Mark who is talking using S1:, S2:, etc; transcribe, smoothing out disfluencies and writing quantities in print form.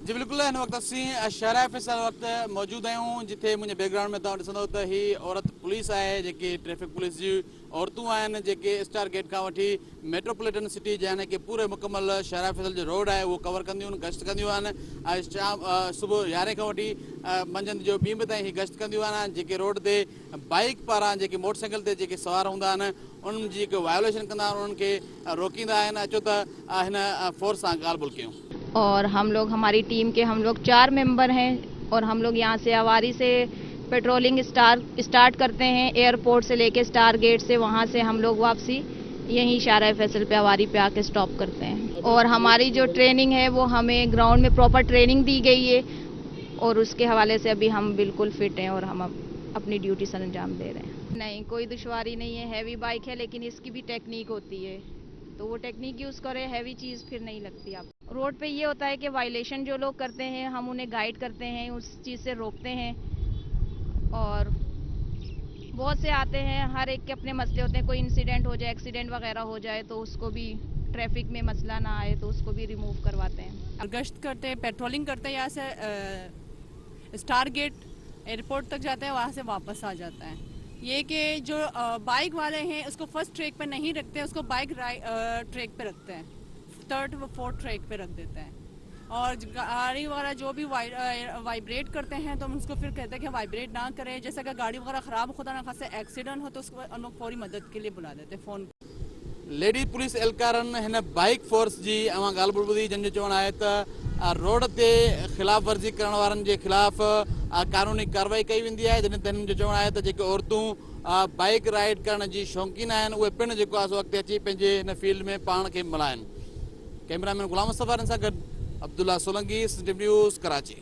S1: जी बिल्कुल हिन वक्त असीं शहर फैसल वक्त मौजूद आहियूं जिथे मुझे बैकग्राउंड में तव्हां ॾिसंदव त ही औरत पुलिस है जेकी ट्रैफिक पुलिस जी औरतूं आहिनि जेके स्टार गेट खां वठी मेट्रोपॉलिटन सिटी यानी कि पूरे मुकम्मल शहर फैसल जो रोड है वो कवर कंदियूं आहिनि गश्त कंदियूं आहिनि ऐं शाम सुबुह 11 खां वठी मंझंदि जो 2 बजे ताईं ही गश्त कंदियूं आहिनि जेके रोड ते बाइक पारां जेके मोटरसाइकिल ते जेके सवार हूंदा आहिनि उन्हनि जी जेके वायोलेशन कंदा आहिनि उन्हनि खे रोकींदा आहिनि। अचो त हिन फोर्स सां ॻाल्हि ॿोल कयूं।
S2: और हम लोग हमारी टीम के हम लोग 4 मेंबर हैं और हम लोग यहाँ से अवारी से पेट्रोलिंग स्टार्ट करते हैं एयरपोर्ट से लेके स्टार गेट से, वहाँ से हम लोग वापसी यहीं शाहराह फैसल पे अवारी पे आके स्टॉप करते हैं। और हमारी जो ट्रेनिंग है वो हमें ग्राउंड में प्रॉपर ट्रेनिंग दी गई है और उसके हवाले से अभी हम बिल्कुल फिट हैं और हम अपनी ड्यूटी सर अंजाम दे रहे हैं। नहीं, कोई दुश्वारी नहीं है। हैवी बाइक है लेकिन इसकी भी टेक्निक होती है, तो वो टेक्निक यूज़ करें, हैवी चीज़ फिर नहीं लगती। आप रोड पे ये होता है कि वायलेशन जो लोग करते हैं हम उन्हें गाइड करते हैं, उस चीज़ से रोकते हैं। और बहुत से आते हैं, हर एक के अपने मसले होते हैं, कोई इंसिडेंट हो जाए, एक्सीडेंट वगैरह हो जाए तो उसको भी ट्रैफिक में मसला ना आए तो उसको भी रिमूव करवाते हैं।
S3: गश्त करते हैं, पेट्रोलिंग करते हैं, यहाँ से स्टार गेट एयरपोर्ट तक जाते हैं, वहाँ से वापस आ जाता है। ये कि जो बाइक वाले हैं उसको फर्स्ट ट्रैक पे नहीं रखते, उसको बाइक ट्रैक पे रखते हैं, थर्ड व फोर्थ ट्रैक पे रख देते हैं। और गाड़ी वगैरह जो भी वाइब्रेट करते हैं तो हम उसको फिर कहते हैं कि वाइब्रेट ना करें। जैसे अगर गाड़ी वगैरह ख़राब खुदा ना खासा एक्सीडेंट हो तो उसको हम लोग फौरी मदद के लिए बुला देते हैं फ़ोन।
S1: लेडी पुलिस एहलकारनि हिन बाइक फोर्स जी अवां ॻाल्हि ॿोल ॿुधी, जंहिंजो चवणु आहे त रोड ते ख़िलाफ़ वर्जी करण वारनि जे ख़िलाफ़ कानूनी कार्रवाई कई वेंदी आहे। जॾहिं त हिननि जो चवणु आहे त जेके औरतूं बाइक राइड करण जी शौक़ीन आहिनि उहे पिणु जेको आहे सो अॻिते अची पंहिंजे हिन फील्ड में पाण खे मिलाइनि। कैमरामैन गुलाम मुस्तफ़ा सां गॾु अब्दुल्ला सोलंकी, सिटी न्यूज़, कराची।